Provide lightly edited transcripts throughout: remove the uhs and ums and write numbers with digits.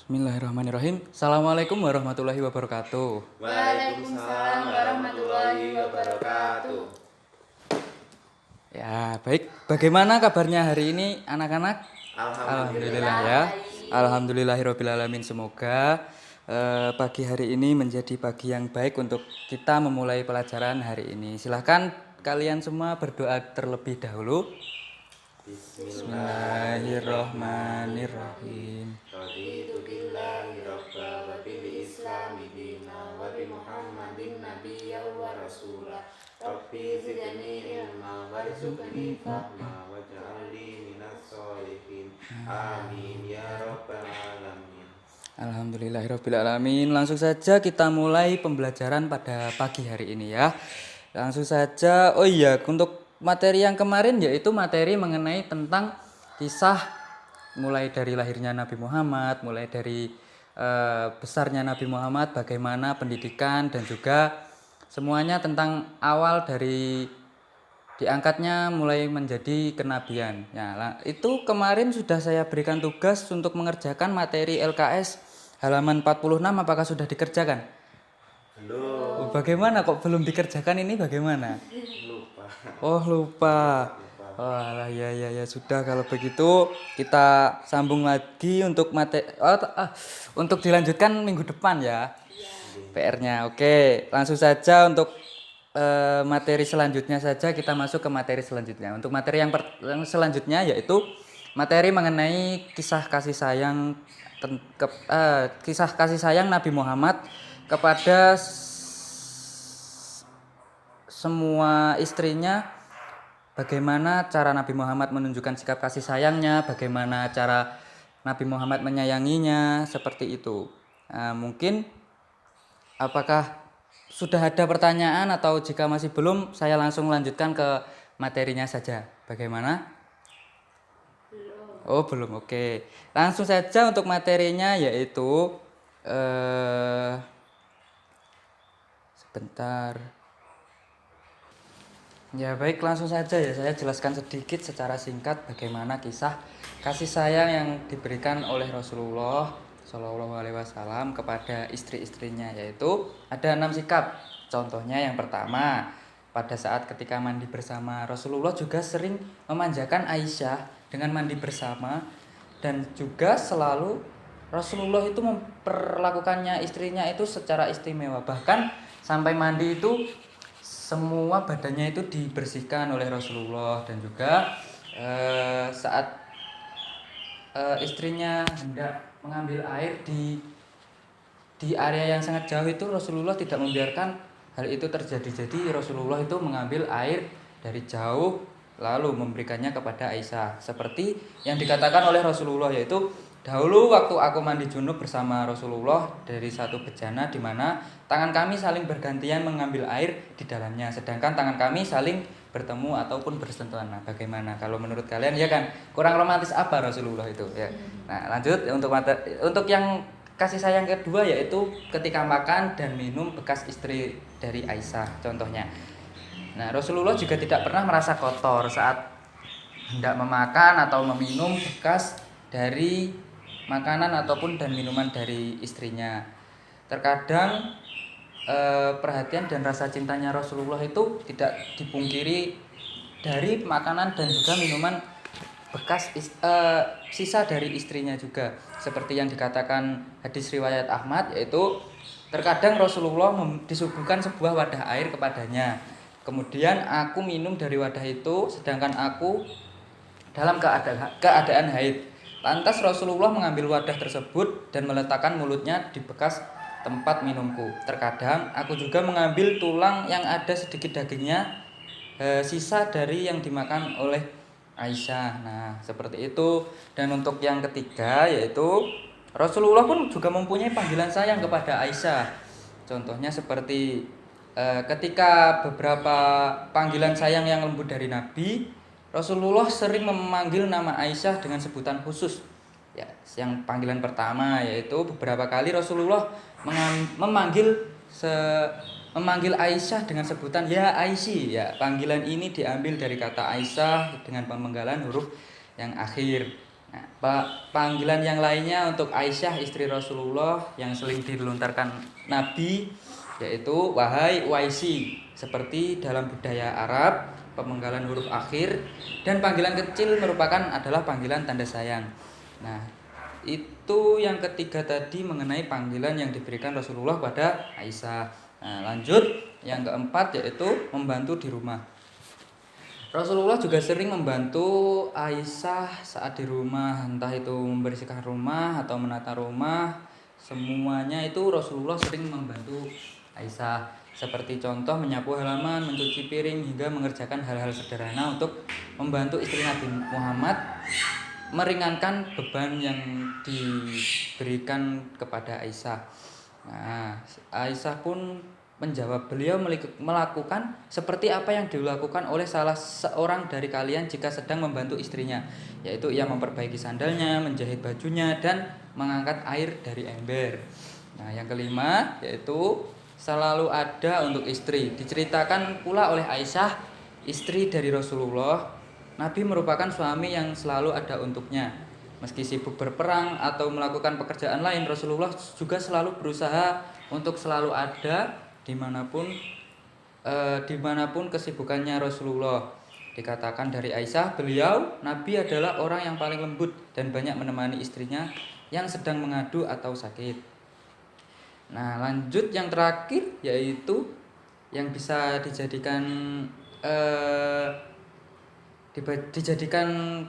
Bismillahirrahmanirrahim. Assalamualaikum warahmatullahi wabarakatuh. Waalaikumsalam warahmatullahi wabarakatuh. Ya, baik. Bagaimana kabarnya hari ini anak-anak? Alhamdulillah ya. Alhamdulillahirabbil alamin. Semoga pagi hari ini menjadi pagi yang baik untuk kita memulai pelajaran hari ini. Silahkan kalian semua berdoa terlebih dahulu. Bismillahirrahmanirrahim. Raditu billahi rabba wa bil islami dina wa bi muhammadin nabiyya wa rasula. Rabbi zidni ilma warzuqni fahma waj'alni minas sholihin. Amin ya rabbal alamin. Alhamdulillahirabbil alamin. Langsung saja kita mulai pembelajaran pada pagi hari ini ya. Langsung saja. Oh iya, untuk materi yang kemarin yaitu materi mengenai tentang kisah mulai dari lahirnya Nabi Muhammad, mulai dari besarnya Nabi Muhammad, bagaimana pendidikan dan juga semuanya tentang awal dari diangkatnya mulai menjadi kenabian. Ya, itu kemarin sudah saya berikan tugas untuk mengerjakan materi LKS halaman 46. Apakah sudah dikerjakan? Belum. Bagaimana kok belum dikerjakan ini bagaimana? Lupa. Oh lupa. Wah ya sudah, kalau begitu kita sambung lagi untuk untuk dilanjutkan minggu depan ya. PR-nya. Oke, langsung saja untuk materi selanjutnya saja, kita masuk ke materi selanjutnya. Untuk materi yang selanjutnya yaitu materi mengenai kisah kasih sayang kisah kasih sayang Nabi Muhammad kepada semua istrinya. Bagaimana cara Nabi Muhammad menunjukkan sikap kasih sayangnya, bagaimana cara Nabi Muhammad menyayanginya, seperti itu. Mungkin apakah sudah ada pertanyaan, atau jika masih belum, saya langsung lanjutkan ke materinya saja. Bagaimana? Oh belum, oke. Langsung saja untuk materinya yaitu sebentar. Ya baik, langsung saja ya, saya jelaskan sedikit secara singkat bagaimana kisah kasih sayang yang diberikan oleh Rasulullah Shallallahu Alaihi Wasallam kepada istri-istrinya, yaitu ada 6 sikap. Contohnya yang pertama, pada saat ketika mandi bersama, Rasulullah juga sering memanjakan Aisyah dengan mandi bersama, dan juga selalu Rasulullah itu memperlakukannya istrinya itu secara istimewa. Bahkan sampai mandi itu semua badannya itu dibersihkan oleh Rasulullah, dan juga saat istrinya hendak mengambil air di area yang sangat jauh itu, Rasulullah tidak membiarkan hal itu terjadi. Jadi Rasulullah itu mengambil air dari jauh lalu memberikannya kepada Aisyah, seperti yang dikatakan oleh Rasulullah, yaitu dahulu waktu aku mandi junub bersama Rasulullah dari satu bejana di mana tangan kami saling bergantian mengambil air di dalamnya, sedangkan tangan kami saling bertemu ataupun bersentuhan. Nah, bagaimana kalau menurut kalian, ya kan? Kurang romantis apa Rasulullah itu ya? Nah, lanjut untuk yang kasih sayang kedua, yaitu ketika makan dan minum bekas istri dari Aisyah contohnya. Nah, Rasulullah juga tidak pernah merasa kotor saat hendak memakan atau meminum bekas dari makanan ataupun dan minuman dari istrinya. Terkadang perhatian dan rasa cintanya Rasulullah itu tidak dipungkiri dari makanan dan juga minuman bekas sisa dari istrinya juga, seperti yang dikatakan hadis riwayat Ahmad, yaitu terkadang Rasulullah disuguhkan sebuah wadah air kepadanya, kemudian aku minum dari wadah itu sedangkan aku dalam keadaan haid. Lantas Rasulullah mengambil wadah tersebut dan meletakkan mulutnya di bekas tempat minumku. Terkadang aku juga mengambil tulang yang ada sedikit dagingnya, sisa dari yang dimakan oleh Aisyah. Nah, seperti itu. Dan untuk yang ketiga, yaitu Rasulullah pun juga mempunyai panggilan sayang kepada Aisyah. Contohnya seperti ketika beberapa panggilan sayang yang lembut dari Nabi, Rasulullah sering memanggil nama Aisyah dengan sebutan khusus. Ya, yang panggilan pertama yaitu beberapa kali Rasulullah memanggil Aisyah dengan sebutan ya Aisy. Ya, panggilan ini diambil dari kata Aisyah dengan pemenggalan huruf yang akhir. Nah, panggilan yang lainnya untuk Aisyah istri Rasulullah yang sering dilontarkan Nabi yaitu wahai Uwaisi, seperti dalam budaya Arab pemenggalan huruf akhir, dan panggilan kecil merupakan adalah panggilan tanda sayang. Nah, itu yang ketiga tadi mengenai panggilan yang diberikan Rasulullah pada Aisyah. Nah, lanjut yang keempat yaitu membantu di rumah. Rasulullah juga sering membantu Aisyah saat di rumah, entah itu membersihkan rumah atau menata rumah. Semuanya itu Rasulullah sering membantu Aisyah. Seperti contoh menyapu halaman, mencuci piring, hingga mengerjakan hal-hal sederhana untuk membantu istri Nabi Muhammad meringankan beban yang diberikan kepada Aisyah. Nah, Aisyah pun menjawab, beliau melakukan seperti apa yang dilakukan oleh salah seorang dari kalian jika sedang membantu istrinya, yaitu ia memperbaiki sandalnya, menjahit bajunya, dan mengangkat air dari ember. Nah, yang kelima yaitu selalu ada untuk istri. Diceritakan pula oleh Aisyah, istri dari Rasulullah, Nabi merupakan suami yang selalu ada untuknya. Meski sibuk berperang atau melakukan pekerjaan lain, Rasulullah juga selalu berusaha untuk selalu ada dimanapun kesibukannya Rasulullah. Dikatakan dari Aisyah, Nabi adalah orang yang paling lembut dan banyak menemani istrinya yang sedang mengadu atau sakit. Nah, lanjut yang terakhir yaitu yang bisa dijadikan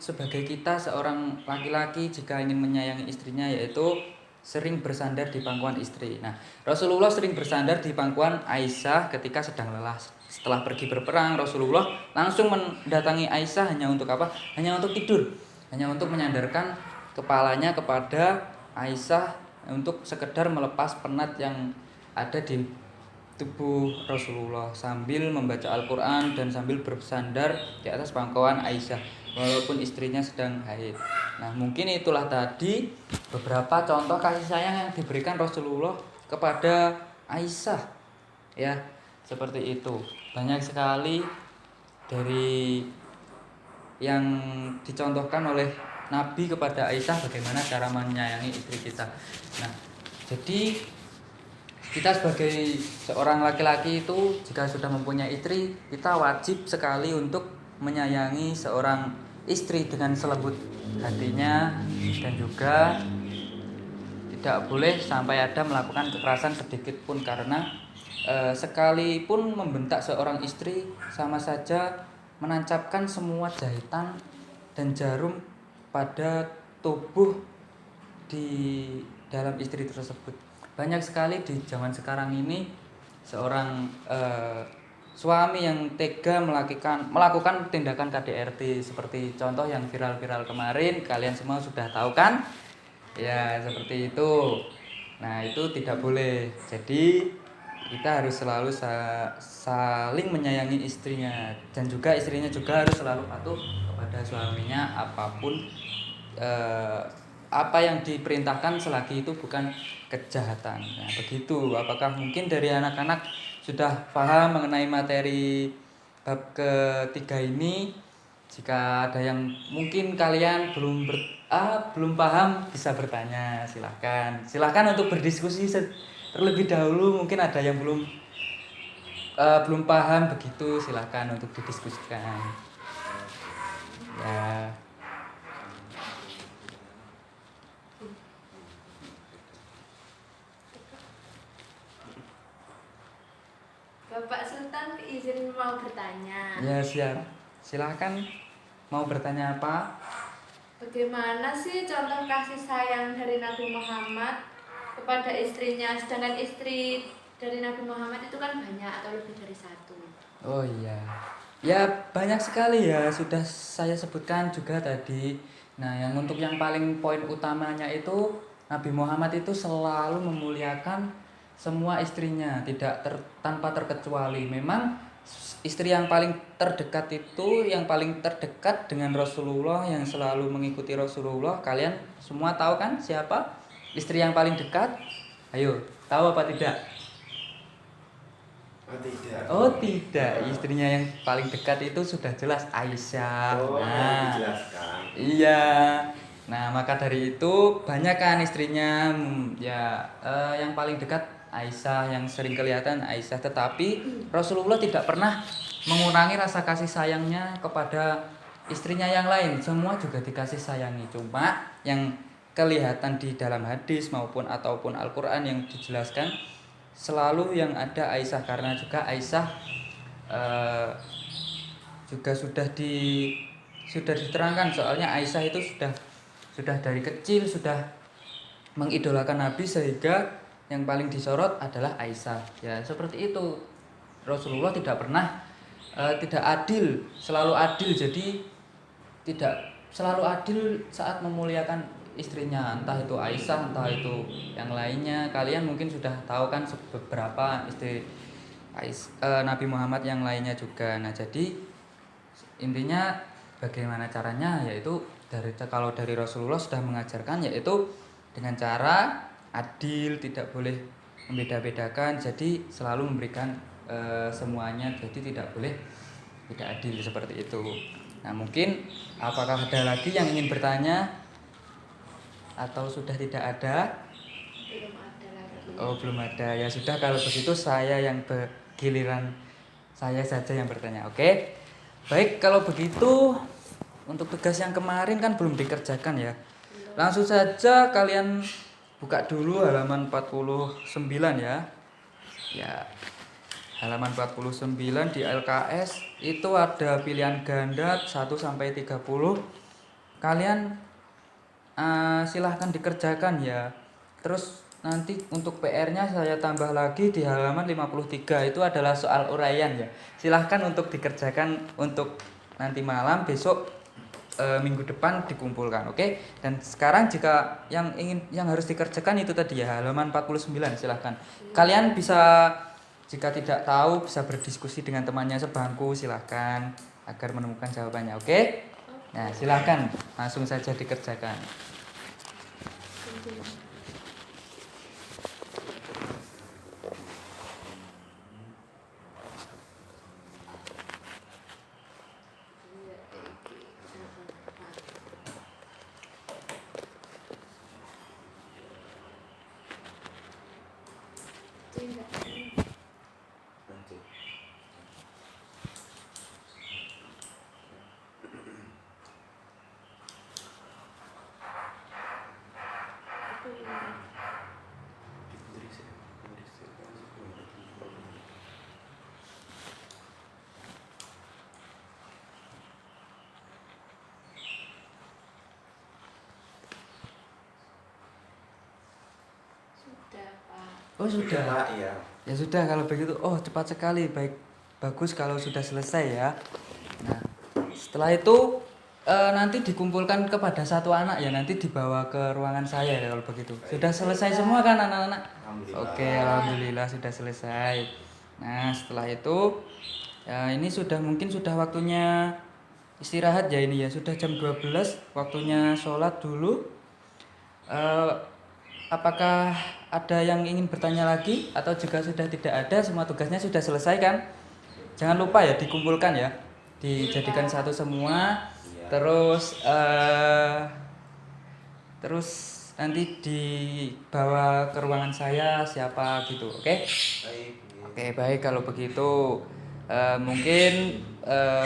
sebagai kita seorang laki-laki jika ingin menyayangi istrinya, yaitu sering bersandar di pangkuan istri. Nah, Rasulullah sering bersandar di pangkuan Aisyah ketika sedang lelah. Setelah pergi berperang, Rasulullah langsung mendatangi Aisyah hanya untuk apa? Hanya untuk tidur, hanya untuk menyandarkan kepalanya kepada Aisyah untuk sekedar melepas penat yang ada di tubuh Rasulullah sambil membaca Al-Quran dan sambil bersandar di atas pangkuan Aisyah walaupun istrinya sedang haid. Nah, mungkin itulah tadi beberapa contoh kasih sayang yang diberikan Rasulullah kepada Aisyah, ya, seperti itu. Banyak sekali dari yang dicontohkan oleh Nabi kepada Aisyah bagaimana cara menyayangi istri kita. Nah, jadi kita sebagai seorang laki-laki itu jika sudah mempunyai istri, kita wajib sekali untuk menyayangi seorang istri dengan selembut hatinya, dan juga tidak boleh sampai ada melakukan kekerasan sedikit pun, karena sekalipun membentak seorang istri sama saja menancapkan semua jahitan dan jarum pada tubuh di dalam istri tersebut. Banyak sekali di zaman sekarang ini seorang suami yang tega melakukan tindakan KDRT, seperti contoh yang viral-viral kemarin, kalian semua sudah tahu kan? Ya, seperti itu. Nah, itu tidak boleh. Jadi kita harus selalu saling menyayangi istrinya, dan juga istrinya juga harus selalu patuh kepada suaminya apapun apa yang diperintahkan selagi itu bukan kejahatan. Nah, begitu. Apakah mungkin dari anak-anak sudah paham mengenai materi bab ketiga ini? Jika ada yang mungkin kalian belum paham, bisa bertanya, silahkan untuk berdiskusi terlebih dahulu. Mungkin ada yang belum paham, begitu silahkan untuk didiskusikan, ya. Bapak Sultan izin mau bertanya. Ya, siap. Silahkan, mau bertanya apa? Bagaimana sih contoh kasih sayang dari Nabi Muhammad kepada istrinya, sedangkan istri dari Nabi Muhammad itu kan banyak atau lebih dari satu? Oh iya, ya banyak sekali ya, sudah saya sebutkan juga tadi. Nah, yang untuk yang paling poin utamanya itu Nabi Muhammad itu selalu memuliakan semua istrinya, tanpa terkecuali. Memang istri yang paling terdekat itu, yang paling terdekat dengan Rasulullah, yang selalu mengikuti Rasulullah. Kalian semua tahu kan siapa istri yang paling dekat? Ayo, tahu apa tidak? Oh tidak. Oh tidak, istrinya yang paling dekat itu sudah jelas Aisyah. Oh, Nah, dijelaskan. iya. Nah, maka dari itu banyak kan istrinya yang paling dekat Aisyah, yang sering kelihatan Aisyah, tetapi Rasulullah tidak pernah mengurangi rasa kasih sayangnya kepada istrinya yang lain. Semua juga dikasih sayangi. Cuma yang kelihatan di dalam hadis ataupun Al-Qur'an yang dijelaskan selalu yang ada Aisyah, karena juga Aisyah juga sudah diterangkan, soalnya Aisyah itu sudah dari kecil sudah mengidolakan Nabi, sehingga yang paling disorot adalah Aisyah. Ya, seperti itu. Rasulullah tidak pernah tidak adil, selalu adil. Jadi tidak selalu adil saat memuliakan istrinya, entah itu Aisyah, entah itu yang lainnya. Kalian mungkin sudah tahu kan beberapa istri Nabi Muhammad yang lainnya juga. Nah, jadi intinya bagaimana caranya, yaitu kalau dari Rasulullah sudah mengajarkan, yaitu dengan cara adil, tidak boleh membeda-bedakan, jadi selalu memberikan semuanya, jadi tidak boleh tidak adil seperti itu. Nah, mungkin apakah ada lagi yang ingin bertanya atau sudah tidak ada? Belum ada lagi. Oh, belum ada. Ya sudah, kalau begitu saya yang giliran saya saja yang bertanya. Oke. Baik, kalau begitu untuk tugas yang kemarin kan belum dikerjakan ya. Langsung saja kalian buka dulu halaman 49 ya. Ya. Halaman 49 di LKS itu ada pilihan ganda 1 sampai 30. Kalian silahkan dikerjakan ya. Terus nanti untuk PR-nya saya tambah lagi di halaman 53, itu adalah soal uraian ya. Silahkan untuk dikerjakan untuk nanti malam, besok minggu depan dikumpulkan, oke? Dan sekarang jika yang harus dikerjakan itu tadi ya, halaman 49, silahkan. Kalian bisa, jika tidak tahu, bisa berdiskusi dengan temannya sebangku, silahkan agar menemukan jawabannya, oke? Nah, silahkan langsung saja dikerjakan. Oh sudah. Pak, ya. Ya sudah kalau begitu. Oh cepat sekali. Baik, bagus kalau sudah selesai ya. Nah setelah itu nanti dikumpulkan kepada satu anak ya. Nanti dibawa ke ruangan saya ya kalau begitu. Sudah selesai semua kan anak-anak? Oke, alhamdulillah sudah selesai. Nah setelah itu ini mungkin sudah waktunya istirahat ya ini ya. Sudah jam 12, waktunya sholat dulu. Apakah ada yang ingin bertanya lagi, atau jika sudah tidak ada, semua tugasnya sudah selesai kan? Jangan lupa ya dikumpulkan ya, dijadikan satu semua. Terus nanti dibawa ke ruangan saya siapa gitu, oke? Oke, baik kalau begitu mungkin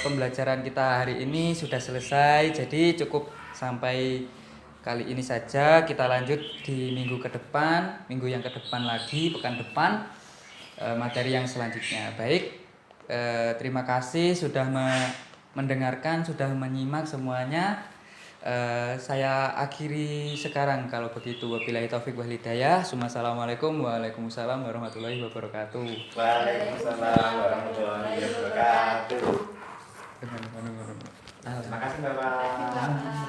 pembelajaran kita hari ini sudah selesai, jadi cukup sampai kali ini saja. Kita lanjut di minggu yang ke depan lagi, pekan depan, materi yang selanjutnya. Baik, terima kasih sudah mendengarkan, sudah menyimak semuanya. Saya akhiri sekarang kalau begitu. Wabillahi taufik wal hidayah. Assalamualaikum waalaikumsalam warahmatullahi wabarakatuh. Waalaikumsalam warahmatullahi wabarakatuh. Terima kasih Bapak.